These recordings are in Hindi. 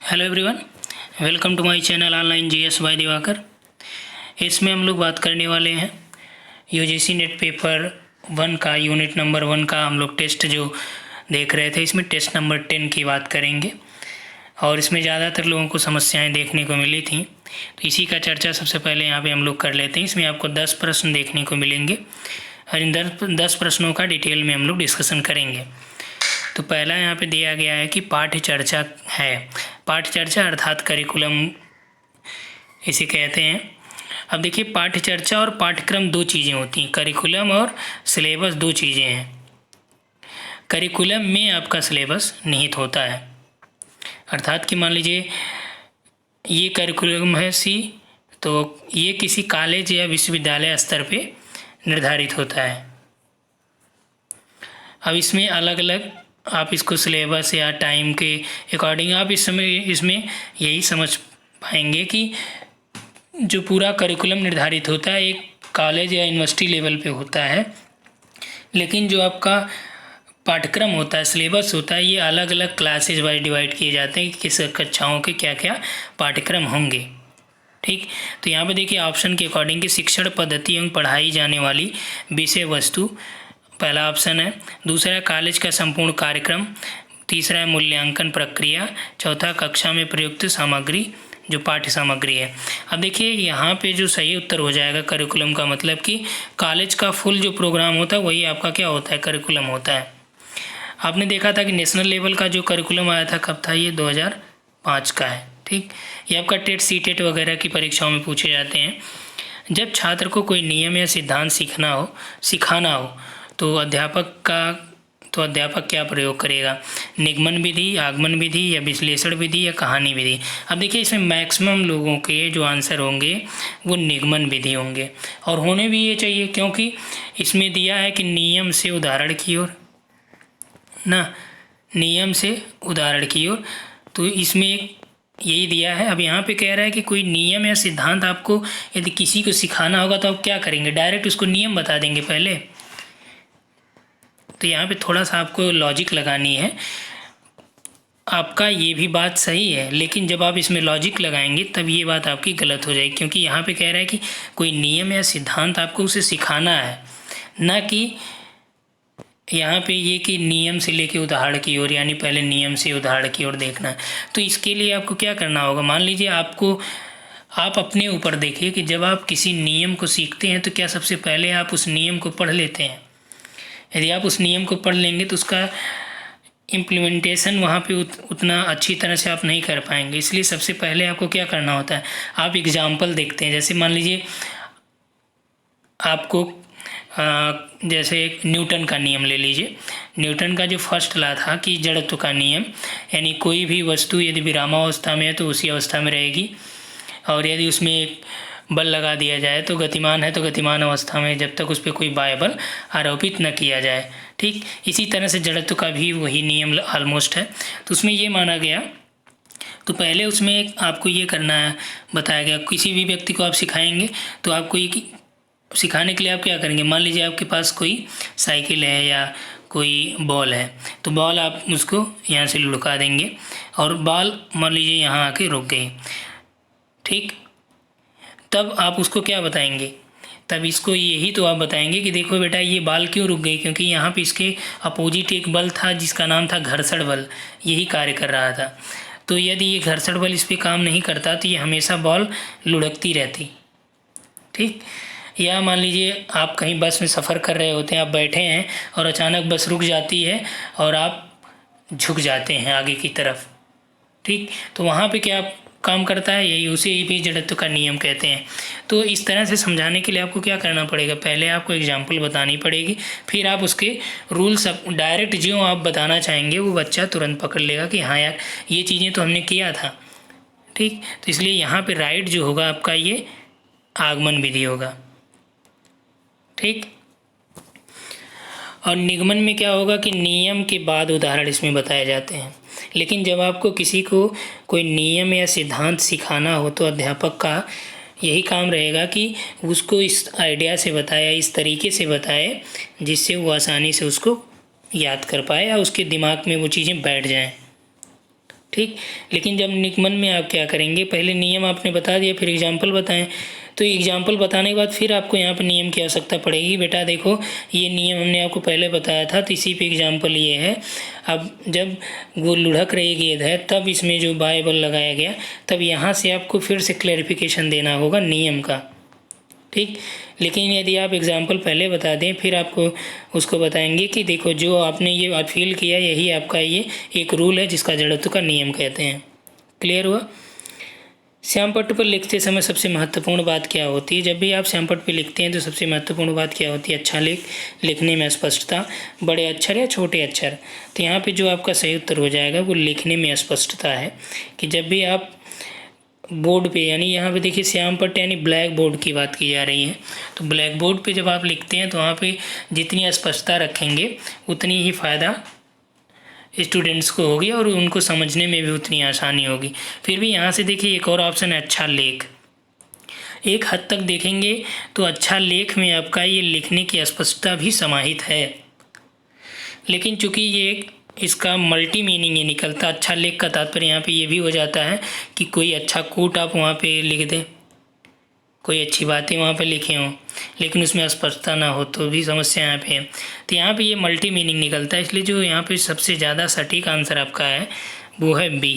Hello everyone, welcome to my channel online GS by Diwakar. इसमें हम लोग बात करने वाले हैं यूजीसी नेट पेपर 1 का यूनिट नंबर 1 का हम लोग टेस्ट जो देख रहे थे, इसमें टेस्ट नंबर 10 की बात करेंगे। और इसमें ज़्यादातर लोगों को समस्याएं देखने को मिली थी, तो इसी का चर्चा सबसे पहले यहाँ पे हम लोग कर लेते हैं। इसमें आपको 10 प्रश्न देखने को मिलेंगे और इन 10 प्रश्नों का डिटेल में हम लोग डिस्कशन करेंगे। तो पहला यहाँ पे दिया गया है कि पाठ्य चर्चा है। पाठ्य चर्चा अर्थात करिकुलम इसे कहते हैं। अब देखिए, पाठ्य चर्चा और पाठ्यक्रम दो चीज़ें होती हैं। करिकुलम और सिलेबस दो चीज़ें हैं। करिकुलम में आपका सिलेबस निहित होता है, अर्थात कि मान लीजिए ये करिकुलम है सी, तो ये किसी कॉलेज या विश्वविद्यालय स्तर पे निर्धारित होता है। अब इसमें अलग अलग आप इसको सिलेबस या टाइम के अकॉर्डिंग आप इसमें यही समझ पाएंगे कि जो पूरा करिकुलम निर्धारित होता है एक कॉलेज या यूनिवर्सिटी लेवल पे होता है, लेकिन जो आपका पाठ्यक्रम होता है, सिलेबस होता है, ये अलग अलग क्लासेज वाइज डिवाइड किए जाते हैं कि किस कक्षाओं के क्या क्या पाठ्यक्रम होंगे। ठीक, तो यहाँ पे देखिए ऑप्शन के अकॉर्डिंग कि शिक्षण पद्धति एवं पढ़ाई जाने वाली विषय वस्तु पहला ऑप्शन है। दूसरा है कॉलेज का संपूर्ण कार्यक्रम। तीसरा है मूल्यांकन प्रक्रिया। चौथा कक्षा में प्रयुक्त सामग्री जो पाठ्य सामग्री है। अब देखिए यहाँ पे जो सही उत्तर हो जाएगा करिकुलम का मतलब कि कॉलेज का फुल जो प्रोग्राम होता है वही आपका क्या होता है, करिकुलम होता है। आपने देखा था कि नेशनल लेवल का जो करिकुलम आया था कब था, ये 2005 का है। ठीक, ये आपका टेट सीटेट वगैरह की परीक्षाओं में पूछे जाते हैं। जब छात्र को कोई नियम या सिद्धांत सिखाना हो तो अध्यापक क्या प्रयोग करेगा, निगमन विधि, आगमन विधि या विश्लेषण विधि या कहानी विधि। अब देखिए इसमें मैक्सिमम लोगों के जो आंसर होंगे वो निगमन विधि होंगे, और होने भी ये चाहिए क्योंकि इसमें दिया है कि नियम से उदाहरण की ओर नियम से उदाहरण की ओर, तो इसमें यही दिया है। अब यहाँ पे कह रहा है कि कोई नियम या सिद्धांत आपको यदि किसी को सिखाना होगा तो आप क्या करेंगे, डायरेक्ट उसको नियम बता देंगे पहले। तो यहाँ पे थोड़ा सा आपको लॉजिक लगानी है। आपका ये भी बात सही है, लेकिन जब आप इसमें लॉजिक लगाएंगे तब ये बात आपकी गलत हो जाएगी, क्योंकि यहाँ पे कह रहा है कि कोई नियम या सिद्धांत आपको उसे सिखाना है, ना कि यहाँ पे ये कि नियम से लेके उदाहरण की ओर, यानी पहले नियम से उदाहरण की ओर देखना है। तो इसके लिए आपको क्या करना होगा, मान लीजिए आप अपने ऊपर देखिए कि जब आप किसी नियम को सीखते हैं तो क्या सबसे पहले आप उस नियम को पढ़ लेते हैं। यदि आप उस नियम को पढ़ लेंगे तो उसका इम्प्लीमेंटेशन वहाँ पे उतना अच्छी तरह से आप नहीं कर पाएंगे। इसलिए सबसे पहले आपको क्या करना होता है, आप एग्जाम्पल देखते हैं। जैसे मान लीजिए आपको जैसे न्यूटन का नियम ले लीजिए। न्यूटन का जो फर्स्ट लॉ था कि जड़त्व का नियम, यानी कोई भी वस्तु यदि विरामावस्था में है तो उसी अवस्था में रहेगी, और यदि उसमें एक बल लगा दिया जाए तो गतिमान है तो गतिमान अवस्था में, जब तक उस पर कोई बाह्य बल आरोपित न किया जाए। ठीक, इसी तरह से जड़त्व का भी वही नियम ऑलमोस्ट है। तो उसमें ये माना गया, तो पहले उसमें आपको ये करना है, बताया गया किसी भी व्यक्ति को आप सिखाएंगे तो आपको ये सिखाने के लिए आप क्या करेंगे, मान लीजिए आपके पास कोई साइकिल है या कोई बॉल है, तो बॉल आप उसको यहाँ से लुढ़का देंगे और बॉल मान लीजिए यहाँ आके रुक गई। ठीक, तब आप उसको क्या बताएंगे, तब इसको यही तो आप बताएंगे कि देखो बेटा ये बॉल क्यों रुक गई, क्योंकि यहाँ पे इसके अपोजिट एक बल था जिसका नाम था घर्षण बल, यही कार्य कर रहा था। तो यदि ये घर्षण बल इस पर काम नहीं करता तो ये हमेशा बॉल लुढ़कती रहती। ठीक, या मान लीजिए आप कहीं बस में सफ़र कर रहे होते हैं, आप बैठे हैं और अचानक बस रुक जाती है और आप झुक जाते हैं आगे की तरफ। ठीक, तो वहाँ पे क्या काम करता है, यही उसे भी जड़त्व का नियम कहते हैं। तो इस तरह से समझाने के लिए आपको क्या करना पड़ेगा, पहले आपको एग्जाम्पल बतानी पड़ेगी, फिर आप उसके रूल्स डायरेक्ट जो आप बताना चाहेंगे वो बच्चा तुरंत पकड़ लेगा कि हाँ यार ये चीज़ें तो हमने किया था। ठीक, तो इसलिए यहाँ पे राइट जो होगा आपका ये आगमन विधि होगा। ठीक, और निगमन में क्या होगा कि नियम के बाद उदाहरण इसमें बताए जाते हैं। लेकिन जब आपको किसी को कोई नियम या सिद्धांत सिखाना हो तो अध्यापक का यही काम रहेगा कि उसको इस आइडिया से बताए, इस तरीके से बताए जिससे वो आसानी से उसको याद कर पाए या उसके दिमाग में वो चीज़ें बैठ जाएं। ठीक। लेकिन जब निगमन में आप क्या करेंगे, पहले नियम आपने बता दिया, फिर एग्जाम्पल बताएं। तो एग्जाम्पल बताने के बाद फिर आपको यहाँ पे नियम की आवश्यकता पड़ेगी। बेटा देखो, ये नियम हमने आपको पहले बताया था, तो इसी पे एग्जाम्पल ये है। अब जब वो लुढ़क रही गेंद है तब इसमें जो बाय बल लगाया गया, तब यहाँ से आपको फिर से क्लैरिफिकेशन देना होगा नियम का, ठीक। लेकिन यदि आप एग्जाम्पल पहले बता दें फिर आपको उसको बताएंगे कि देखो जो आपने ये फील किया यही आपका ये एक रूल है जिसका जड़त्व का नियम कहते हैं। क्लियर हुआ। श्यामपट्ट पर लिखते समय सबसे महत्वपूर्ण बात क्या होती है? जब भी आप श्यामपट्ट पर लिखते हैं तो सबसे महत्वपूर्ण बात क्या होती है? अच्छा लिखने में स्पष्टता, बड़े अक्षर या छोटे अक्षर। तो यहाँ पे जो आपका सही उत्तर हो जाएगा वो लिखने में स्पष्टता है। कि जब भी आप बोर्ड पे, यानी यहाँ पे देखिए श्यामपट्ट यानी ब्लैक बोर्ड की बात की जा रही है, तो ब्लैक बोर्ड पे जब आप लिखते हैं तो वहाँ पे जितनी स्पष्टता रखेंगे उतनी ही फ़ायदा स्टूडेंट्स को होगी और उनको समझने में भी उतनी आसानी होगी। फिर भी यहाँ से देखिए एक और ऑप्शन है अच्छा लेख। एक हद तक देखेंगे तो अच्छा लेख में आपका ये लिखने की स्पष्टता भी समाहित है, लेकिन चूंकि ये इसका मल्टी मीनिंग ये निकलता। अच्छा लेख का तात्पर्य यहाँ पे ये भी हो जाता है कि कोई अच्छा कोट आप वहाँ पे लिख दें, कोई अच्छी बातें वहाँ पे लिखे हों, लेकिन उसमें स्पष्टता ना हो तो भी समस्या यहाँ पे है। तो यहाँ पे ये मल्टी मीनिंग निकलता है, इसलिए जो यहाँ पे सबसे ज़्यादा सटीक आंसर आपका है वो है बी।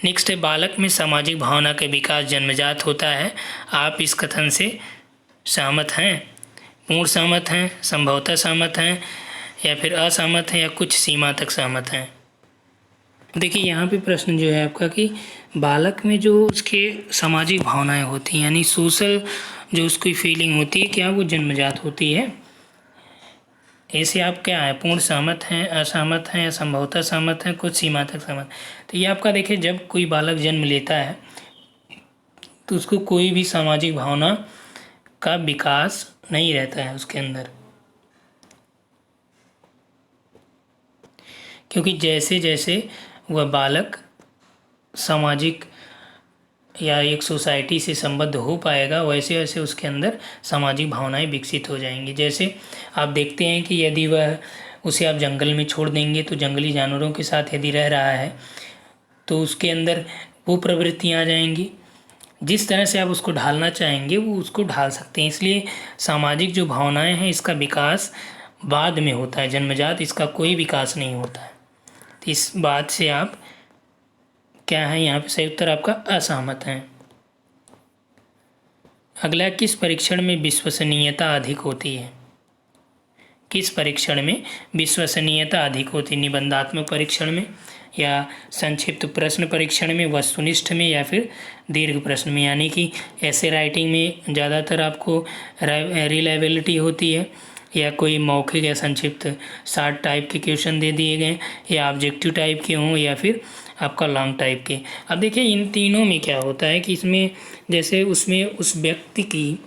नेक्स्ट है बालक में सामाजिक भावना का विकास जन्मजात होता है। आप इस कथन से सहमत हैं? पूर्ण सहमत हैं, संभवतः सहमत हैं, या फिर असहमत हैं, या कुछ सीमा तक सहमत हैं? देखिए यहाँ पे प्रश्न जो है आपका कि बालक में जो उसके सामाजिक भावनाएं होती हैं, यानी सोशल जो उसकी फीलिंग होती है, क्या वो जन्मजात होती है? ऐसे आप क्या है, पूर्ण सहमत हैं, असहमत हैं, या संभवतः सहमत हैं, कुछ सीमा तक सहमत? तो ये आपका देखिए जब कोई बालक जन्म लेता है तो उसको कोई भी सामाजिक भावना का विकास नहीं रहता है उसके अंदर, क्योंकि जैसे जैसे वह बालक सामाजिक या एक सोसाइटी से संबद्ध हो पाएगा वैसे वैसे उसके अंदर सामाजिक भावनाएं विकसित हो जाएंगी। जैसे आप देखते हैं कि यदि वह उसे आप जंगल में छोड़ देंगे तो जंगली जानवरों के साथ यदि रह रहा है तो उसके अंदर वो प्रवृत्तियाँ आ जाएंगी। जिस तरह से आप उसको ढालना चाहेंगे वो उसको ढाल सकते हैं। इसलिए सामाजिक जो भावनाएं हैं इसका विकास बाद में होता है, जन्मजात इसका कोई विकास नहीं होता है। तो इस बात से आप क्या है, यहाँ पे सही उत्तर आपका असहमत है। अगला, किस परीक्षण में विश्वसनीयता अधिक होती है? किस परीक्षण में विश्वसनीयता अधिक होती है? निबंधात्मक परीक्षण में, या संक्षिप्त प्रश्न परीक्षण में, वस्तुनिष्ठ में, या फिर दीर्घ प्रश्न में? यानी कि ऐसे राइटिंग में ज़्यादातर आपको रिलायबिलिटी होती है, या कोई मौखिक या संक्षिप्त शार्ट टाइप के क्वेश्चन दे दिए गए, या ऑब्जेक्टिव टाइप के हों, या फिर आपका लॉन्ग टाइप के। अब देखिए इन तीनों में क्या होता है कि इसमें जैसे उसमें उस व्यक्ति की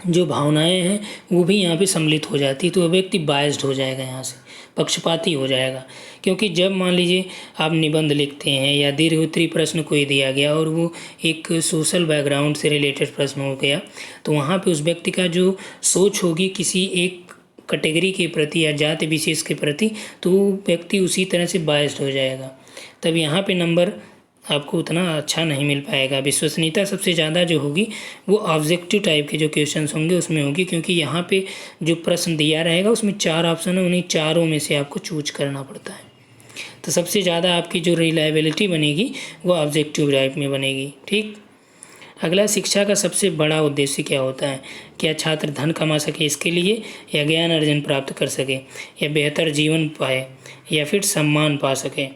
जो भावनाएं हैं वो भी यहाँ पे सम्मिलित हो जाती, तो वह व्यक्ति बायस्ड हो जाएगा, यहाँ से पक्षपाती हो जाएगा। क्योंकि जब मान लीजिए आप निबंध लिखते हैं या दीर्घ उत्तरीय प्रश्न कोई दिया गया और वो एक सोशल बैकग्राउंड से रिलेटेड प्रश्न हो गया, तो वहाँ पे उस व्यक्ति का जो सोच होगी किसी एक कैटेगरी के प्रति या जाति विशेष के प्रति, तो वो व्यक्ति उसी तरह से बायस्ड हो जाएगा। तब यहाँ पे नंबर आपको उतना अच्छा नहीं मिल पाएगा। विश्वसनीयता सबसे ज़्यादा जो होगी वो ऑब्जेक्टिव टाइप के जो क्वेश्चंस होंगे उसमें होगी, क्योंकि यहाँ पे जो प्रश्न दिया रहेगा उसमें 4 ऑप्शन है, उन्हीं चारों में से आपको चूज करना पड़ता है। तो सबसे ज़्यादा आपकी जो रिलायबिलिटी बनेगी वो ऑब्जेक्टिव टाइप में बनेगी। ठीक। अगला, शिक्षा का सबसे बड़ा उद्देश्य क्या होता है? क्या छात्र धन कमा सके इसके लिए, या ज्ञान अर्जन प्राप्त कर सके, या बेहतर जीवन पाए, या फिर सम्मान पा सके?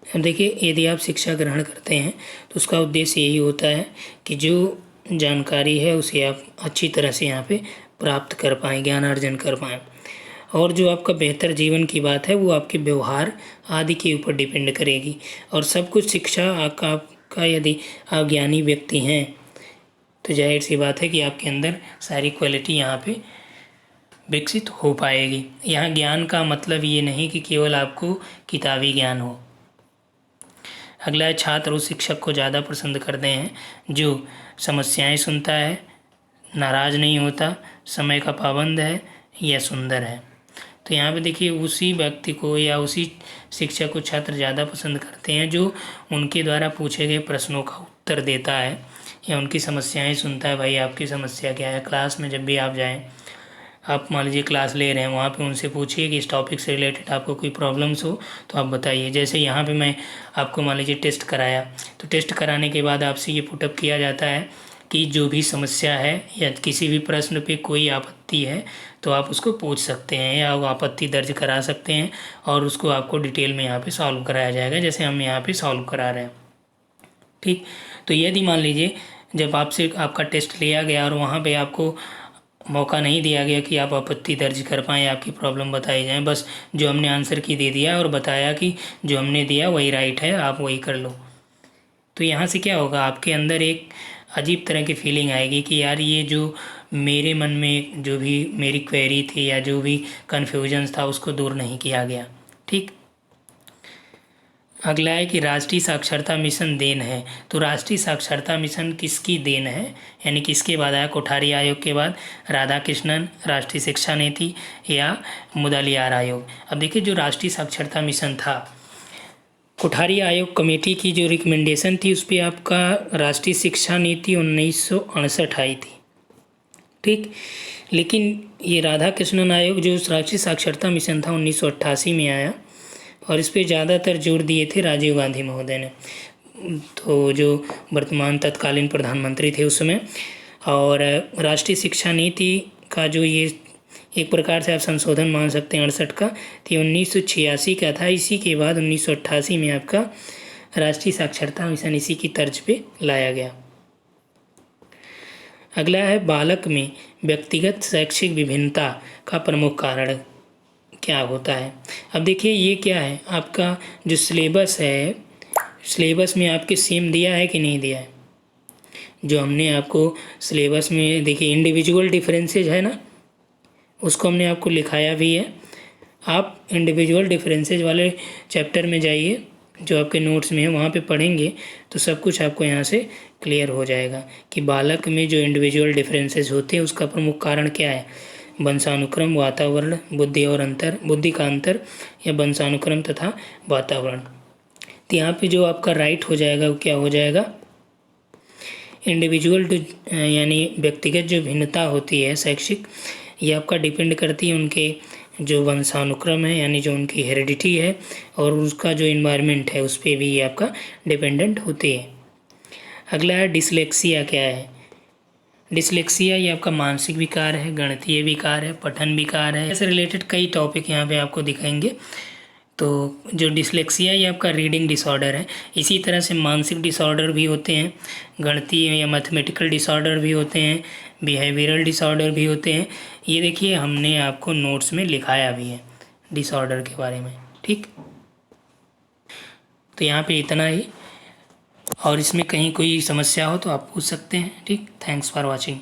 अब देखिए यदि आप शिक्षा ग्रहण करते हैं तो उसका उद्देश्य यही होता है कि जो जानकारी है उसे आप अच्छी तरह से यहाँ पे प्राप्त कर पाएँ, ज्ञान अर्जन कर पाएँ। और जो आपका बेहतर जीवन की बात है वो आपके व्यवहार आदि के ऊपर डिपेंड करेगी। और सब कुछ शिक्षा आपका यदि आप ज्ञानी व्यक्ति हैं तो जाहिर सी बात है कि आपके अंदर सारी क्वालिटी यहाँ पे विकसित हो पाएगी। यहाँ ज्ञान का मतलब ये नहीं कि केवल आपको किताबी ज्ञान हो। अगला है, छात्र उस शिक्षक को ज़्यादा पसंद करते हैं जो समस्याएं सुनता है, नाराज़ नहीं होता, समय का पाबंद है, या सुंदर है। तो यहाँ पे देखिए उसी व्यक्ति को या उसी शिक्षक को छात्र ज़्यादा पसंद करते हैं जो उनके द्वारा पूछे गए प्रश्नों का उत्तर देता है या उनकी समस्याएं सुनता है। भाई आपकी समस्या क्या है। क्लास में जब भी आप जाएं, आप मान लीजिए क्लास ले रहे हैं, वहाँ पे उनसे पूछिए कि इस टॉपिक से रिलेटेड आपको कोई प्रॉब्लम्स हो तो आप बताइए। जैसे यहाँ पे मैं आपको मान लीजिए टेस्ट कराया, तो टेस्ट कराने के बाद आपसे ये पुटअप किया जाता है कि जो भी समस्या है या किसी भी प्रश्न पे कोई आपत्ति है तो आप उसको पूछ सकते हैं या वो आपत्ति दर्ज करा सकते हैं और उसको आपको डिटेल में यहाँ पे सॉल्व कराया जाएगा, जैसे हम यहाँ पे सॉल्व करा रहे हैं। ठीक, तो यदि मान लीजिए जब आपसे आपका टेस्ट लिया गया और वहाँ पे आपको मौका नहीं दिया गया कि आप आपत्ति दर्ज कर पाएँ, आपकी प्रॉब्लम बताई जाए, बस जो हमने आंसर की दे दिया और बताया कि जो हमने दिया वही राइट है, आप वही कर लो, तो यहाँ से क्या होगा, आपके अंदर एक अजीब तरह की फीलिंग आएगी कि यार ये जो मेरे मन में जो भी मेरी क्वेरी थी या जो भी कन्फ्यूजन्स था उसको दूर नहीं किया गया। ठीक, अगला है कि राष्ट्रीय साक्षरता मिशन देन है। तो राष्ट्रीय साक्षरता मिशन किसकी देन है, यानी किसके बाद आया, कोठारी आयोग के बाद राधाकृष्णन राष्ट्रीय शिक्षा नीति या मुदलियार आयोग। अब देखिए जो राष्ट्रीय साक्षरता मिशन था, कोठारी आयोग कमेटी की जो रिकमेंडेशन थी उस पर आपका राष्ट्रीय शिक्षा नीति 1968 आई थी। ठीक, लेकिन ये राधाकृष्णन आयोग जो राष्ट्रीय साक्षरता मिशन था 1988 में आया और इस पर ज़्यादातर जोर दिए थे राजीव गांधी महोदय ने, तो जो वर्तमान तत्कालीन प्रधानमंत्री थे उस समय। और राष्ट्रीय शिक्षा नीति का जो ये एक प्रकार से आप संशोधन मान सकते हैं 68 का, तो 1986 का था। इसी के बाद 1988 में आपका राष्ट्रीय साक्षरता मिशन इसी की तर्ज पे लाया गया। अगला है बालक में व्यक्तिगत शैक्षिक विभिन्नता का प्रमुख कारण क्या होता है। अब देखिए ये क्या है, आपका जो सिलेबस है, सिलेबस में आपके सेम दिया है कि नहीं दिया है। जो हमने आपको सिलेबस में देखिए इंडिविजुअल डिफरेंसेज है ना, उसको हमने आपको लिखाया भी है। आप इंडिविजुअल डिफरेंसेज वाले चैप्टर में जाइए जो आपके नोट्स में है, वहाँ पे पढ़ेंगे तो सब कुछ आपको यहाँ से क्लियर हो जाएगा कि बालक में जो इंडिविजुअल डिफरेंसेज होते हैं उसका प्रमुख कारण क्या है, वंशानुक्रम, वातावरण, बुद्धि और अंतर, बुद्धि का अंतर या वंशानुक्रम तथा वातावरण। तो यहाँ पे जो आपका राइट हो जाएगा वो क्या हो जाएगा, इंडिविजुअल यानी व्यक्तिगत जो भिन्नता होती है शैक्षिक, ये आपका डिपेंड करती है उनके जो वंशानुक्रम है यानी जो उनकी हेरिडिटी है और उसका जो इन्वायरमेंट है उस पर भी ये आपका डिपेंडेंट होती है। अगला है डिसलेक्सिया क्या है। डिसलेक्सिया ये आपका मानसिक विकार है, गणितीय विकार है, पठन विकार है, ऐसे रिलेटेड कई टॉपिक यहाँ पे आपको दिखाएंगे। तो जो डिसलेक्सिया ये आपका रीडिंग डिसऑर्डर है। इसी तरह से मानसिक डिसऑर्डर भी होते हैं, गणितीय या मैथमेटिकल डिसऑर्डर भी होते हैं, बिहेवियरल डिसऑर्डर भी होते हैं। ये देखिए हमने आपको नोट्स में लिखाया भी है डिसऑर्डर के बारे में। ठीक, तो यहाँ पे इतना ही, और इसमें कहीं कोई समस्या हो तो आप पूछ सकते हैं। ठीक, थैंक्स फॉर वॉचिंग।